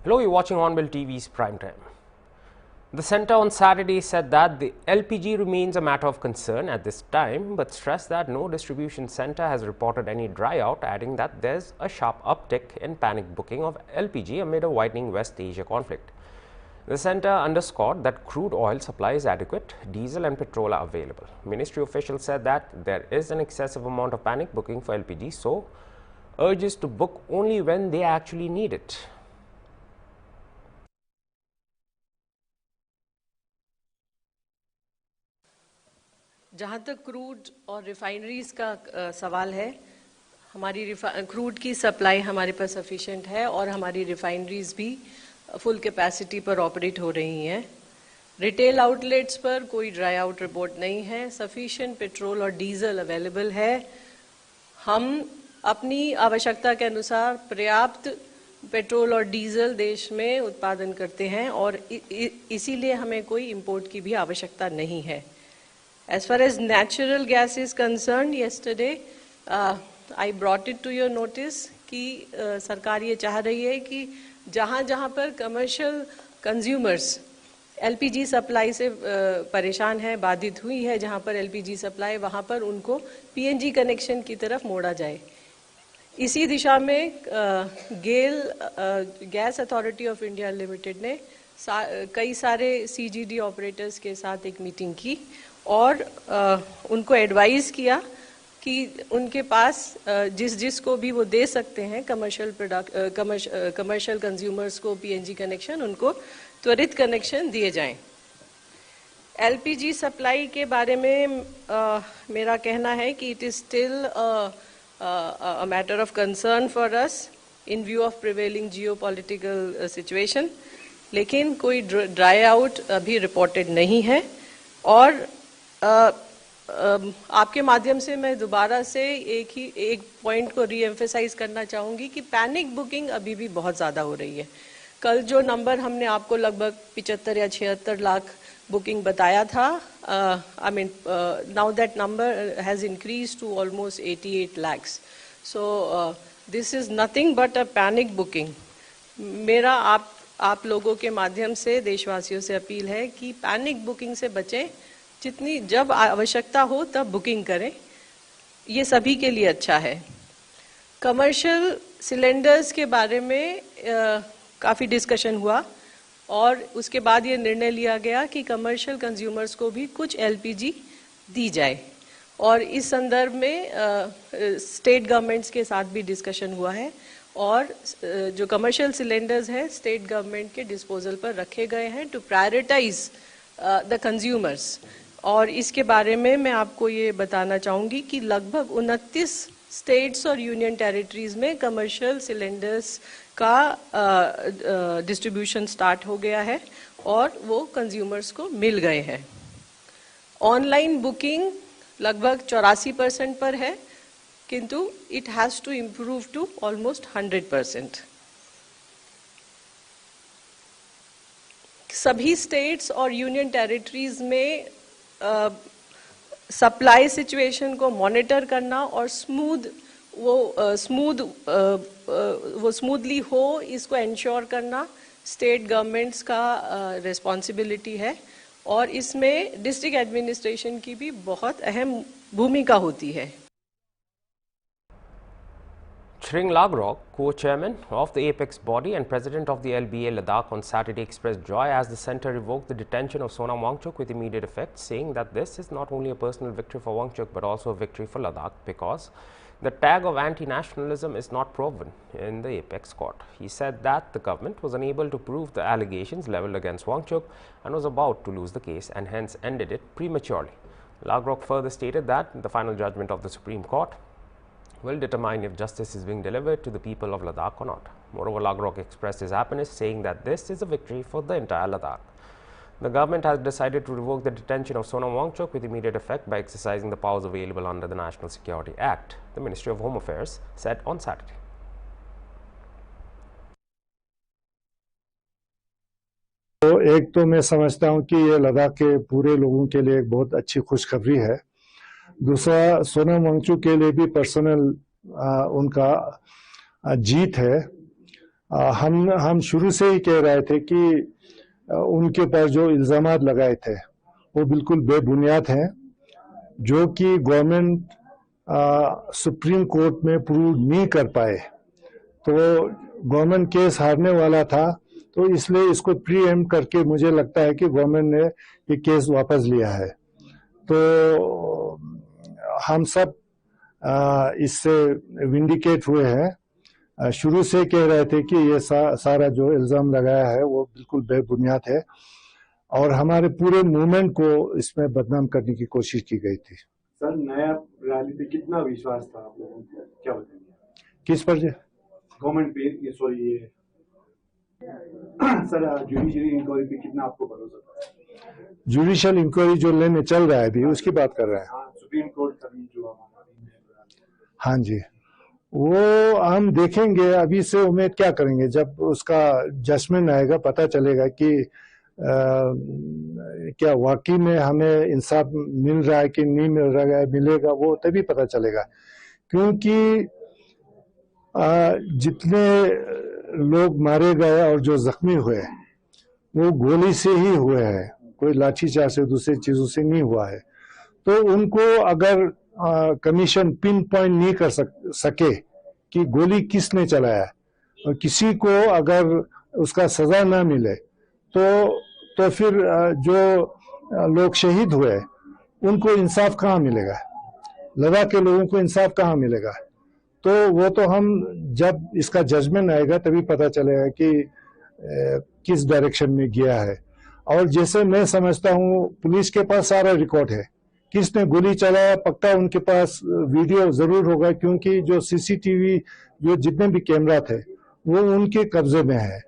Hello, you're watching Hornbill TV's Prime Time. The centre on Saturday said that the LPG remains a matter of concern at this time, but stressed that no distribution centre has reported any dry out, adding that there's a sharp uptick in panic booking of LPG amid a widening West Asia conflict. The centre underscored that crude oil supply is adequate, diesel and petrol are available. Ministry officials said that there is an excessive amount of panic booking for LPG, so urges to book only when they actually need it. जहाँ तक crude और refineries का सवाल है, हमारी crude की supply हमारे पास sufficient है और हमारी रिफाइनरीज भी फुल कैपेसिटी पर ऑपरेट हो रही हैं। रिटेल आउटलेट्स पर कोई ड्राई आउट रिपोर्ट नहीं है, सफिशिएंट पेट्रोल और डीजल अवेलेबल है। हम अपनी आवश्यकता के अनुसार पर्याप्त पेट्रोल और डीजल देश में उत्पादन करते हैं और इसीलिए हमें कोई इंपोर्ट की भी आवश्यकता नहीं है। As far as natural gas is concerned, yesterday I brought it to your notice कि सरकार ये चाह रही है कि जहाँ पर कमर्शियल कंज्यूमर्स एलपीजी सप्लाई से परेशान है, बाधित हुई है, जहाँ पर एलपीजी सप्लाई, वहाँ पर उनको पीएनजी कनेक्शन की तरफ मोड़ा जाए। इसी दिशा में gas authority of India limited ने कई सारे सीजीडी ऑपरेटर्स के साथ एक मीटिंग की और उनको एडवाइस किया कि उनके पास जिसको भी वो दे सकते हैं कमर्शियल कंज्यूमर्स को पीएनजी कनेक्शन, उनको त्वरित कनेक्शन दिए जाएं। एलपीजी सप्लाई के बारे में मेरा कहना है कि it is still a matter of concern for us in view of prevailing geopolitical situation, लेकिन कोई ड्राई आउट अभी रिपोर्टेड नहीं है। और आपके माध्यम से मैं दोबारा से एक पॉइंट को रीएम्फेसाइज करना चाहूंगी कि पैनिक बुकिंग अभी भी बहुत ज़्यादा हो रही है। कल जो नंबर हमने आपको लगभग 75 या 76 लाख बुकिंग बताया था, I mean now that number has increase to almost 88 lakhs। So this is nothing but a panic booking. मेरा आप लोगों के माध्यम से देशवासियों से अपील है कि पैनिक बुकिंग से बचें, जितनी जब आवश्यकता हो तब बुकिंग करें, ये सभी के लिए अच्छा है। कमर्शियल सिलेंडर्स के बारे में काफ़ी डिस्कशन हुआ और उसके बाद ये निर्णय लिया गया कि कमर्शियल कंज्यूमर्स को भी कुछ एलपीजी दी जाए और इस संदर्भ में स्टेट गवर्नमेंट्स के साथ भी डिस्कशन हुआ है और जो कमर्शियल सिलेंडर्स हैं स्टेट गवर्नमेंट के डिस्पोजल पर रखे गए हैं टू प्रायोरिटाइज द कंज्यूमर्स। और इसके बारे में मैं आपको ये बताना चाहूँगी कि लगभग 29 स्टेट्स और यूनियन टेरिटरीज में कमर्शियल सिलेंडर्स का डिस्ट्रीब्यूशन स्टार्ट हो गया है और वो कंज्यूमर्स को मिल गए हैं। ऑनलाइन बुकिंग लगभग 84% पर है, किंतु it has to improve to almost 100%। सभी स्टेट्स और यूनियन टेरिटरीज में सप्लाई सिचुएशन को मॉनिटर करना और स्मूथली हो, इसको इंश्योर करना स्टेट गवर्नमेंट्स का रिस्पॉन्सिबिलिटी है और इसमें डिस्ट्रिक्ट एडमिनिस्ट्रेशन की भी बहुत अहम भूमिका होती है। Shring Lagrok, co-chairman of the apex body and president of the LBA Ladakh, on Saturday expressed joy as the centre revoked the detention of Sonam Wangchuk with immediate effect, saying that this is not only a personal victory for Wangchuk but also a victory for Ladakh because the tag of anti-nationalism is not proven in the apex court. He said that the government was unable to prove the allegations levelled against Wangchuk and was about to lose the case and hence ended it prematurely. Lagrok further stated that the final judgment of the Supreme Court will determine if justice is being delivered to the people of Ladakh or not. Moreover, Lagrok expressed his happiness, saying that this is a victory for the entire Ladakh. The government has decided to revoke the detention of Sonam Wangchuk with immediate effect by exercising the powers available under the National Security Act, the Ministry of Home Affairs said on Saturday. तो एक तो मैं समझता हूं कि ये लद्दाख के पूरे लोगों के लिए एक बहुत अच्छी खुशखबरी है। दूसरा, सोनम वांगचुक के लिए भी पर्सनल उनका जीत है हम शुरू से ही कह रहे थे कि उनके ऊपर जो इल्जामात लगाए थे वो बिल्कुल बेबुनियाद हैं, जो कि गवर्नमेंट सुप्रीम कोर्ट में प्रूव नहीं कर पाए। तो गवर्नमेंट केस हारने वाला था, तो इसलिए इसको प्रीएम्प्ट करके मुझे लगता है कि गवर्नमेंट ने ये केस वापस लिया है। तो हम सब इससे विंडिकेट हुए हैं। शुरू से कह रहे थे कि ये सारा जो इल्जाम लगाया है वो बिल्कुल बेबुनियाद है और हमारे पूरे मूवमेंट को इसमें बदनाम करने की कोशिश की गई थी। सर, नया रैली पे कितना विश्वास था आप लोगों को, क्या बताएंगे? किस पर? गवर्नमेंट पे, सॉरी, ये सर जुडिशरी इंक्वायरी पे कितना आपको भरोसा था? जुडिशियल इंक्वायरी जो लेने चल रहा है अभी, उसकी बात कर रहे हैं? हाँ, सुप्रीम कोर्ट का भी जो हाँ जी, वो हम देखेंगे। अभी से उम्मीद क्या करेंगे, जब उसका जजमेंट आएगा पता चलेगा कि क्या वाकई में हमें इंसाफ मिल रहा है कि नहीं मिल रहा है। मिलेगा वो तभी पता चलेगा, क्योंकि जितने लोग मारे गए और जो जख्मी हुए वो गोली से ही हुए हैं, कोई लाठीचार्ज से दूसरी चीजों से नहीं हुआ है। तो उनको अगर कमीशन पिन पॉइंट नहीं कर सके कि गोली किसने चलाया और किसी को अगर उसका सजा ना मिले तो फिर जो लोग शहीद हुए उनको इंसाफ कहाँ मिलेगा? लद्दाख के लोगों को इंसाफ कहाँ मिलेगा? तो वो तो हम जब इसका जजमेंट आएगा तभी पता चलेगा कि किस डायरेक्शन में गया है। और जैसे मैं समझता हूँ पुलिस के पास सारा रिकॉर्ड है, किसने गोली चलाया पक्का उनके पास वीडियो जरूर होगा, क्योंकि जो सीसीटीवी जो जितने भी कैमरा थे वो उनके कब्जे में है,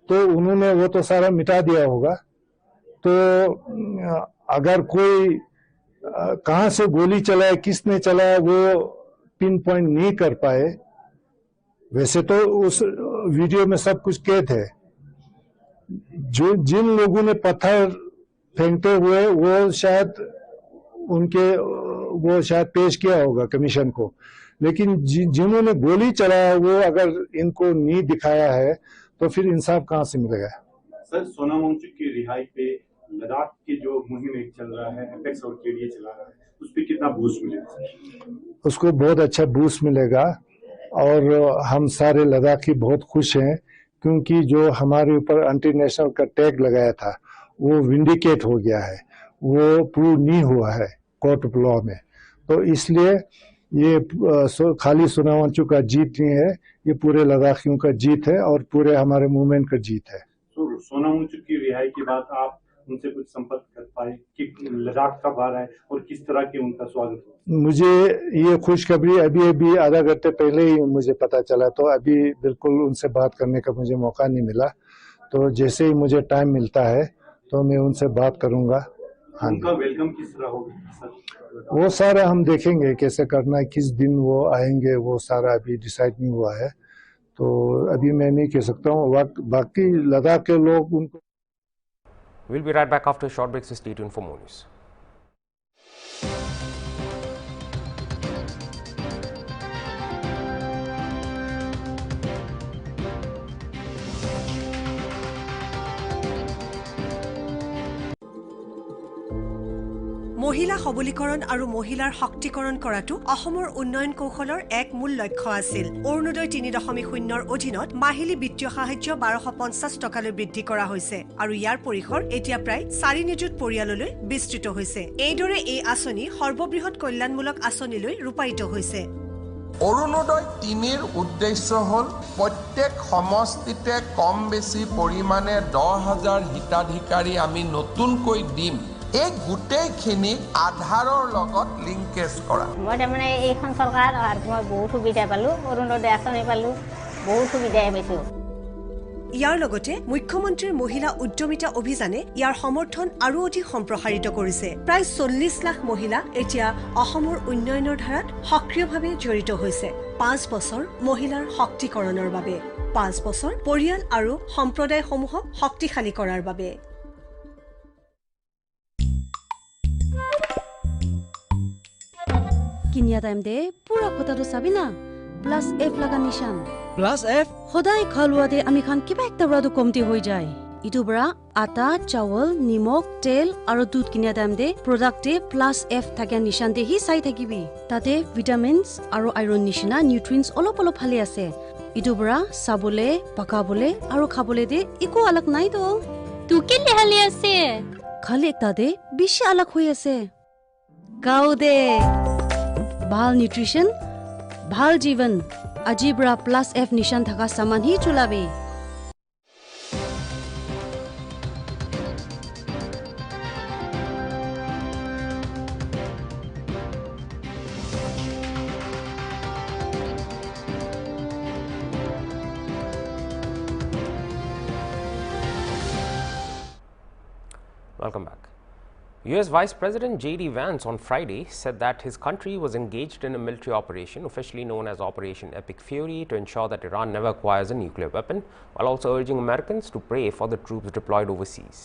तो उन्होंने वो तो सारा मिटा दिया होगा। तो अगर कोई कहाँ से गोली चलाया, किसने चलाया, वो पिन पॉइंट नहीं कर पाए। वैसे तो उस वीडियो में सब कुछ कैद है। जो जिन लोगों ने पत्थर फेंकते हुए वो शायद पेश किया होगा कमीशन को, लेकिन जिन्होंने गोली चलाया वो अगर इनको नहीं दिखाया है तो फिर इंसाफ कहाँ से मिलेगा? सर, सोना वांगचुक की रिहाई पे लद्दाख की जो मुहिम चल रहा है, एपेक्स और केडीए चला रहा है, उस पर कितना बूस्ट मिलेगा? उसको बहुत अच्छा बूस्ट मिलेगा और हम सारे लद्दाखी बहुत खुश हैं, क्योंकि जो हमारे ऊपर इंटरनेशनल का टैग लगाया था वो विंडिकेट हो गया है, वो प्रूव नहीं हुआ है कोर्ट ऑफ लॉ में। तो इसलिए ये खाली सोना वांगचुक का जीत नहीं है, ये पूरे लद्दाखियों का जीत है और पूरे हमारे मूवमेंट का जीत है। तो सोना वांगचुक की रिहाई के बाद आप उनसे कुछ संपर्क कर पाए कि लद्दाख कब आ रहा है और किस तरह के उनका स्वागत हुआ? मुझे ये खुशखबरी अभी आधा घंटे पहले ही मुझे पता चला, तो अभी बिल्कुल उनसे बात करने का मुझे मौका नहीं मिला। तो जैसे ही मुझे टाइम मिलता है तो मैं उनसे बात करूंगा। हाँ, उनका वेलकम किस तरह होगा? वो सारा हम देखेंगे कैसे करना है, किस दिन वो आएंगे, वो सारा अभी डिसाइड नहीं हुआ है, तो अभी मैं नहीं कह सकता हूँ। बाकी लद्दाख के लोग उनको। We'll be right back after a short break, so stay tuned for more news. মহিলা সবলীকৰণ আৰু মহিলাৰ শক্তিকৰণ কৰাটো অসমৰ উন্নয়ন কৌশলৰ এক মূল লক্ষ্য আছিল। অৰুণোদয় 3.0 অধীনত মাহিলী বিত্তীয় সাহায্য 1250 টকালৈ বৃদ্ধি কৰা হৈছে আৰু ইয়াৰ পৰিসৰ এতিয়া প্ৰায় 4 নিযুত পৰিয়াললৈ বিস্তৃত হৈছে। এইদৰে এই আঁচনি সৰ্ববৃহৎ কল্যাণমূলক আঁচনিলৈ ৰূপায়িত হৈছে। অৰুণোদয় 3ৰ উদ্দেশ্য হ'ল প্ৰত্যেক সমষ্টিতে কম বেছি পৰিমাণে 10,000 হিতাধিকাৰী আমি নতুনকৈ দিম। এই গোটেইখিনি আধাৰৰ লগত লিংকেজ কৰা। মই তাৰমানে এইখন চৰকাৰ অহাৰ মই বহুত সুবিধা পালোঁ, অৰুণোদয় আঁচনি পালোঁ, বহুত সুবিধাই পাইছোঁ। ইয়াৰ লগতে মুখ্যমন্ত্ৰীৰ মহিলা উদ্যমিতা অভিযানে ইয়াৰ সমৰ্থন আৰু অধিক সম্প্ৰসাৰিত কৰিছে। প্ৰায় 40 লাখ মহিলা এতিয়া অসমৰ উন্নয়নৰ ধাৰাত সক্ৰিয়ভাৱে জড়িত হৈছে। 5 বছৰ মহিলাৰ শক্তিকৰণৰ বাবে, 5 বছৰ পৰিয়াল আৰু সম্প্ৰদায়সমূহক শক্তিশালী কৰাৰ বাবে। किनिया टाइम दे पूरा कोता तो साबिना प्लस एफ लगा निशान প্লাছ এফ সদায় খালুৱাতে আমি খান কিবা একটা বৰাটো কমতি হৈ যায় ইটো বৰা আটা চাউল নিমখ তেল আৰু দুধ কিনা দাম দে প্ৰডাক্টে প্লাছ এফ থাকে নিশান দেহি চাই থাকিবি তাতে ভিটামিনছ আৰু আইৰণ নিচিনা নিউট্ৰিয়েন্টছ অলপ অলপ ভালে আছে ইটো বৰা চাবলে পকাবলে আৰু খাবলে দে একো আলাক নাই তো তুই কি লেহালি আছে খালি একটা দে বেছি আলাক হৈ আছে গাও দে ভাল নিউট্ৰিচন ভাল জীৱন আজিবৰা প্লাছ এফ নিশান থকা সামান হি চলাবি Welcome back. US Vice President J.D. Vance on Friday said that his country was engaged in a military operation officially known as Operation Epic Fury to ensure that Iran never acquires a nuclear weapon, while also urging Americans to pray for the troops deployed overseas.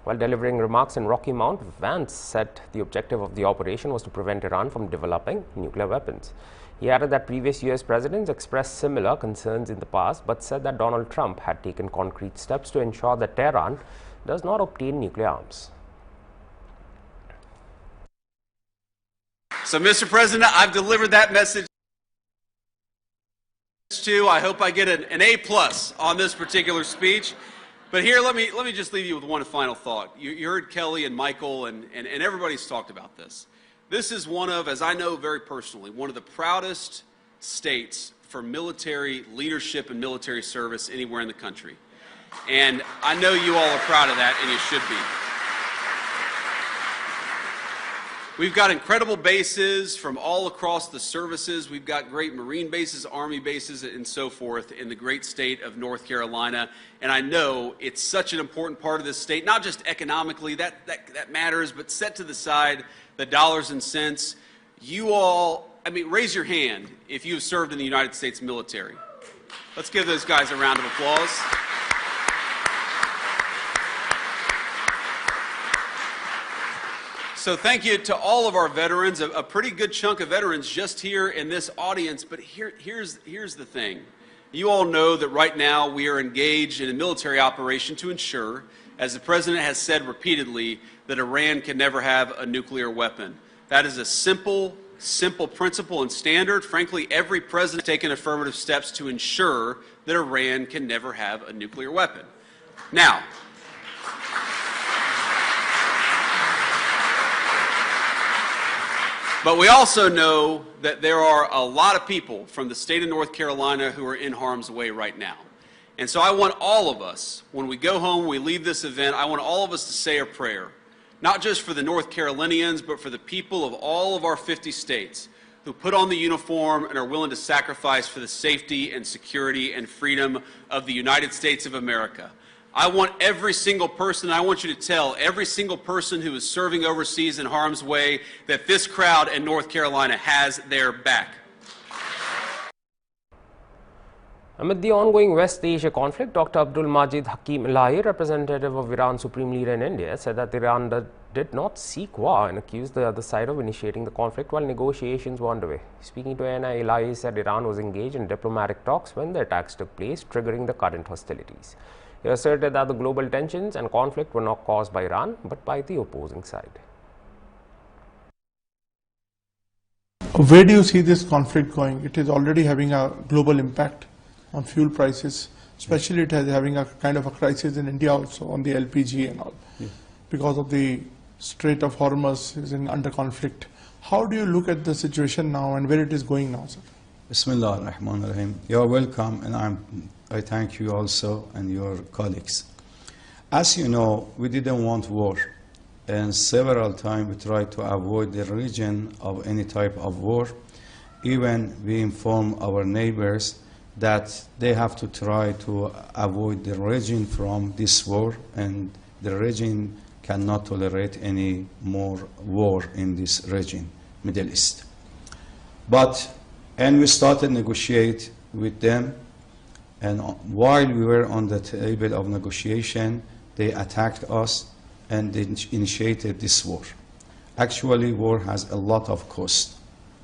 While delivering remarks in Rocky Mount, Vance said the objective of the operation was to prevent Iran from developing nuclear weapons. He added that previous US presidents expressed similar concerns in the past, but said that Donald Trump had taken concrete steps to ensure that Tehran does not obtain nuclear arms. So, Mr. President, I've delivered that message too. I hope I get an A+ on this particular speech. But here, let me just leave you with one final thought. You heard Kelly and Michael and everybody's talked about this. This is one of, as I know very personally, one of the proudest states for military leadership and military service anywhere in the country. And I know you all are proud of that, and you should be. We've got incredible bases from all across the services. We've got great Marine bases, Army bases, and so forth in the great state of North Carolina. And I know it's such an important part of this state, not just economically, that matters, but set to the side the dollars and cents. You all, I mean, raise your hand if you've served in the United States military. Let's give those guys a round of applause. So thank you to all of our veterans, a pretty good chunk of veterans just here in this audience. But here's the thing. You all know that right now we are engaged in a military operation to ensure, as the President has said repeatedly, that Iran can never have a nuclear weapon. That is a simple principle and standard. Frankly, every president has taken affirmative steps to ensure that Iran can never have a nuclear weapon. Now, but we also know that there are a lot of people from the state of North Carolina who are in harm's way right now. And so I want all of us, when we go home, we leave this event, I want all of us to say a prayer, not just for the North Carolinians, but for the people of all of our 50 states who put on the uniform and are willing to sacrifice for the safety and security and freedom of the United States of America. I want every single person, I want you to tell every single person who is serving overseas in harm's way that this crowd in North Carolina has their back. Amid the ongoing West Asia conflict, Dr. Abdul Majid Hakim Elahi, representative of Iran's supreme leader in India, said that Iran did not seek war and accused the other side of initiating the conflict while negotiations were underway. Speaking to ANI, Elahi said Iran was engaged in diplomatic talks when the attacks took place, triggering the current hostilities. He asserted that the global tensions and conflict were not caused by Iran, but by the opposing side. Where do you see this conflict going? It is already having a global impact on fuel prices, especially it is having a kind of a crisis in India also on the LPG and all. Because of the Strait of Hormuz is under conflict. How do you look at the situation now and where it is going now, sir? Bismillah ar-Rahman ar-Rahim. You are welcome, and I thank you also and your colleagues. As you know, we didn't want war, and several times we tried to avoid the region of any type of war. Even we inform our neighbors that they have to try to avoid the region from this war, and the region cannot tolerate any more war in this region, Middle East. And we started negotiate with them, and while we were on the table of negotiation, they attacked us and they initiated this war. Actually, war has a lot of cost,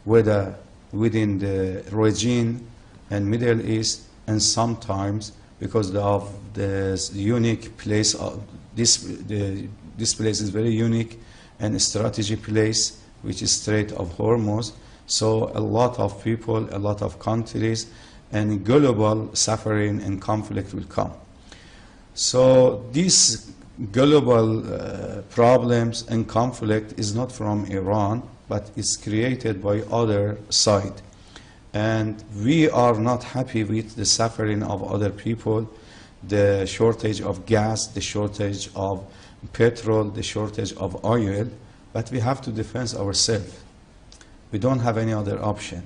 whether within the region and Middle East and sometimes because of this unique place, this place is very unique and a strategic place, which is Strait of Hormuz. So a lot of people, a lot of countries, and global suffering and conflict will come. So these global problems and conflict is not from Iran, but it's created by other side. And we are not happy with the suffering of other people, the shortage of gas, the shortage of petrol, the shortage of oil, but we have to defend ourselves. We don't have any other option.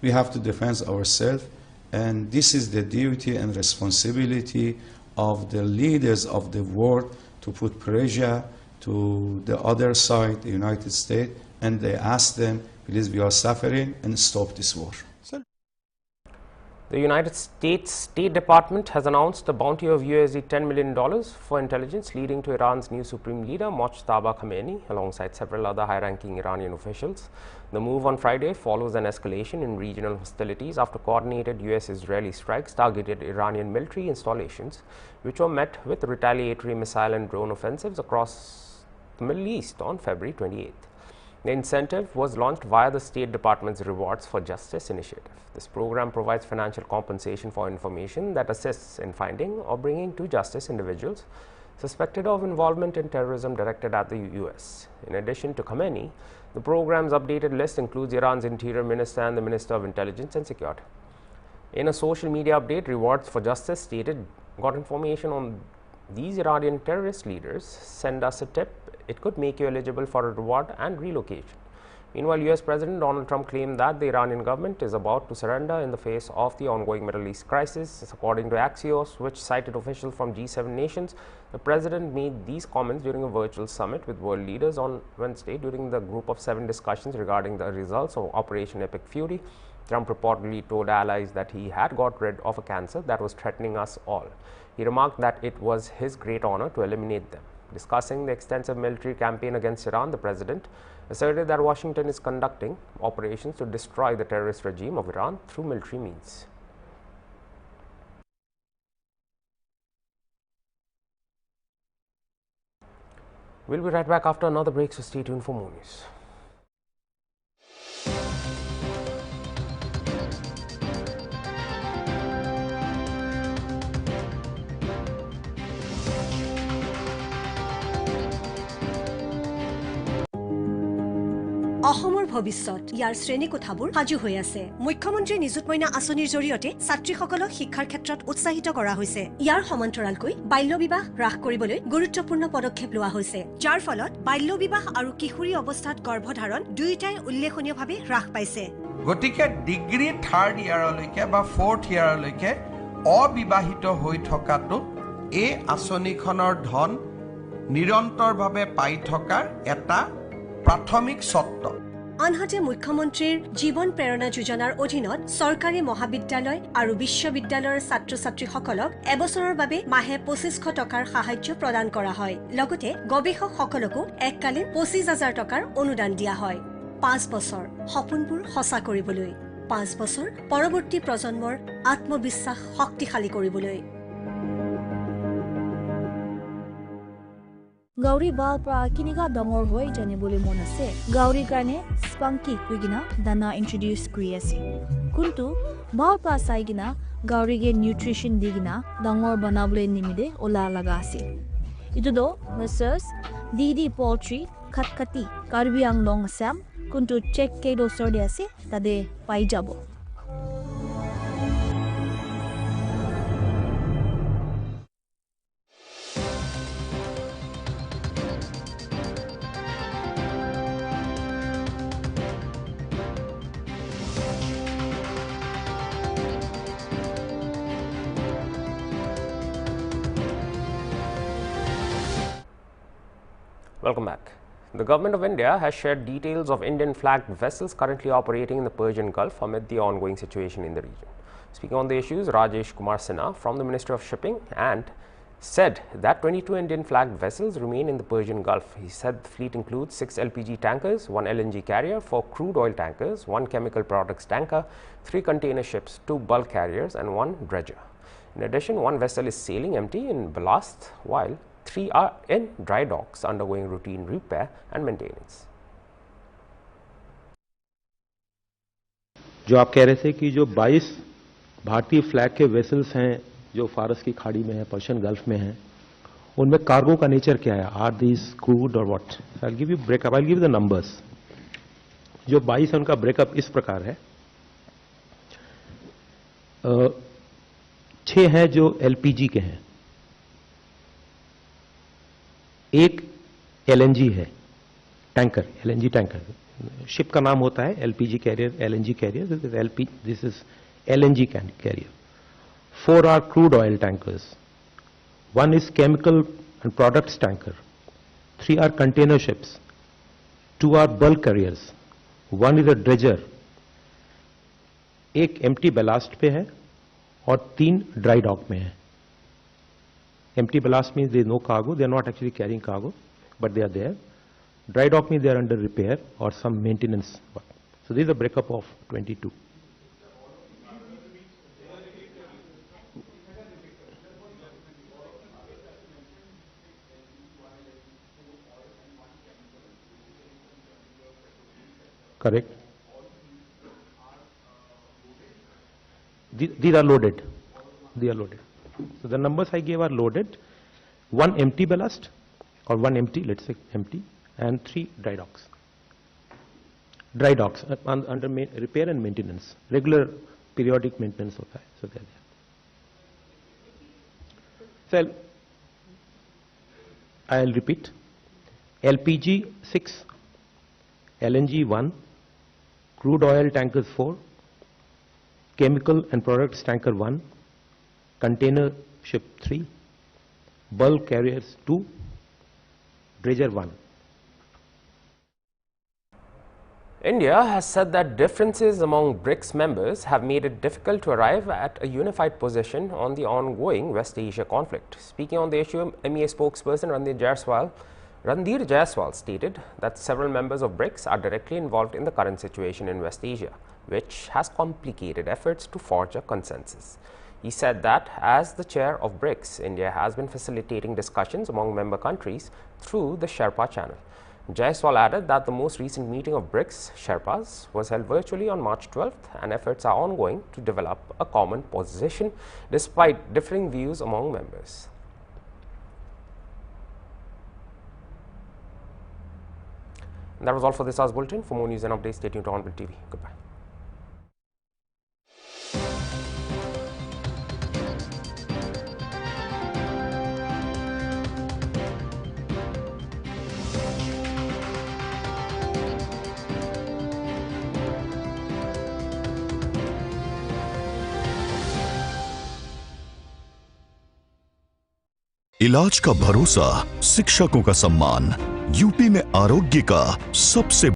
We have to defend ourselves, and this is the duty and responsibility of the leaders of the world to put pressure to the other side, the United States, and they ask them, please, we are suffering, and stop this war. The United States State Department has announced a bounty of $10 million for intelligence, leading to Iran's new supreme leader, Mojtaba Khamenei, alongside several other high-ranking Iranian officials. The move on Friday follows an escalation in regional hostilities after coordinated US-Israeli strikes targeted Iranian military installations, which were met with retaliatory missile and drone offensives across the Middle East on February 28th. The incentive was launched via the State Department's Rewards for Justice initiative. This program provides financial compensation for information that assists in finding or bringing to justice individuals suspected of involvement in terrorism directed at the US. In addition to Khamenei, the program's updated list includes Iran's Interior Minister and the Minister of Intelligence and Security. In a social media update, Rewards for Justice stated, "Got information on these Iranian terrorist leaders, send us a tip. It could make you eligible for a reward and relocation." Meanwhile, US President Donald Trump claimed that the Iranian government is about to surrender in the face of the ongoing Middle East crisis. According to Axios, which cited officials from G7 nations, the president made these comments during a virtual summit with world leaders on Wednesday. During the Group of 7 discussions regarding the results of Operation Epic Fury, Trump reportedly told allies that he had got rid of a cancer that was threatening us all. He remarked that it was his great honor to eliminate them. Discussing the extensive military campaign against Iran, the president asserted that Washington is conducting operations to destroy the terrorist regime of Iran through military means. We'll be right back after another break, so stay tuned for more news. অসমৰ ভৱিষ্যত ইয়াৰ শ্ৰেণী কোঠাবোৰ সাজু হৈ আছে। মুখ্যমন্ত্ৰী নিযুত মইনা আঁচনিৰ জৰিয়তে ছাত্ৰীসকলক শিক্ষাৰ ক্ষেত্ৰত উৎসাহিত কৰা হৈছে। ইয়াৰ সমান্তৰালকৈ বাল্য বিবাহ হ্ৰাস কৰিবলৈ গুৰুত্বপূৰ্ণ পদক্ষেপ লোৱা হৈছে, যাৰ ফলত বাল্য বিবাহ আৰু কিশোৰী অৱস্থাত গৰ্ভধাৰণ দুয়োটাই উল্লেখনীয়ভাৱে হ্ৰাস পাইছে। গতিকে ডিগ্ৰী 3rd ইয়াৰলৈকে বা 4th ইয়াৰলৈকে অবিবাহিত হৈ থকাটো এই আঁচনিখনৰ ধন নিৰন্তৰভাৱে পাই থকাৰ এটা প্ৰাথমিক চৰ্ত। আনহাতে মুখ্যমন্ত্ৰীৰ জীৱন প্ৰেৰণা যোজনাৰ অধীনত চৰকাৰী মহাবিদ্যালয় আৰু বিশ্ববিদ্যালয়ৰ ছাত্ৰ ছাত্ৰীসকলক এবছৰৰ বাবে মাহে 2500 টকাৰ সাহায্য প্ৰদান কৰা হয়। লগতে গৱেষকসকলকো এককালীন 25,000 টকাৰ অনুদান দিয়া হয়। 5 বছৰ সপোনবোৰ সঁচা কৰিবলৈ, 5 বছৰ পৰৱৰ্তী প্ৰজন্মৰ আত্মবিশ্বাস শক্তিশালী কৰিবলৈ। গাউৰী বাল পৰা কিনিকা ডাঙৰ হৈ জানিবলৈ মন আছে। গাউৰীৰ কাৰণে স্পাংকি কুইগিনা দানা ইন্ট্ৰডিউচ কৰি আছে, কিন্তু বাল পৰা চাই কিনা গাউৰীকে নিউট্ৰিশ্যন দি কিনা ডাঙৰ বনাবলৈ নিমিতে ওলা লগা আছিল। এইটোতো মিছাৰ্ছ ডি পল্ট্ৰি খাটখাটি কাৰ্বি আংলং আছাম, কিন্তু চেক কেইড ওচৰতে আছে, তাতে পাই যাব। Welcome back. The government of India has shared details of Indian-flagged vessels currently operating in the Persian Gulf amid the ongoing situation in the region. Speaking on the issues, Rajesh Kumar Sinha from the Ministry of Shipping and said that 22 Indian flagged vessels remain in the Persian Gulf. He said the fleet includes 6 LPG tankers, 1 LNG carrier, 4 crude oil tankers, 1 chemical products tanker, 3 container ships, 2 bulk carriers and 1 dredger. In addition, 1 vessel is sailing empty in ballast, while 3 are in dry docks undergoing routine repair and maintenance. जो आप कह रहे थे कि जो 22 भारतीय flag के vessels हैं जो फारस की खाड़ी में है, पर्शियन गल्फ में हैं, उनमें कार्गो का नेचर क्या है? आर दीज क्रूड और what? I will give you breakup, I will give the numbers. जो 22 है उनका ब्रेकअप इस प्रकार है. 6 हैं जो एलपीजी के हैं, 1 एलएनजी है, टैंकर, एलएनजी टैंकर. शिप का नाम होता है LPG carrier, LNG carrier. This is LNG carrier. 4 are crude oil tankers. 1 is chemical and products tanker. 3 are container ships. 2 are bulk carriers. 1 is a dredger. 1 empty ballast पे है और 3 dry dock में है. Empty ballast means there is no cargo. They are not actually carrying cargo, but they are there. Dry dock means they are under repair or some maintenance work. So this is a breakup of 22. Correct. These are loaded. They are loaded. So the numbers I gave are loaded. 1 empty ballast or 1 empty, let's say empty, and 3 dry docks. Dry docks under repair and maintenance. Regular periodic maintenance होता है. So they are there. So I'll repeat. LPG 6, LNG 1, crude oil tankers 4, chemical and products tanker 1, container ship 3, bulk carriers 2, dredger 1. India has said that differences among BRICS members have made it difficult to arrive at a unified position on the ongoing West Asia conflict. Speaking on the issue, MEA spokesperson Randir Jaiswal stated that several members of BRICS are directly involved in the current situation in West Asia, which has complicated efforts to forge a consensus. He said that as the chair of BRICS, India has been facilitating discussions among member countries through the Sherpa channel. Jaiswal added that the most recent meeting of BRICS Sherpas was held virtually on March 12th, and efforts are ongoing to develop a common position despite differing views among members. And that was all for this hour's bulletin. For more news and updates, stay tuned to Hornbill TV. Goodbye. इलाज का भरोसा, शिक्षकों का सम्मान, UP में आरोग्य का सबसे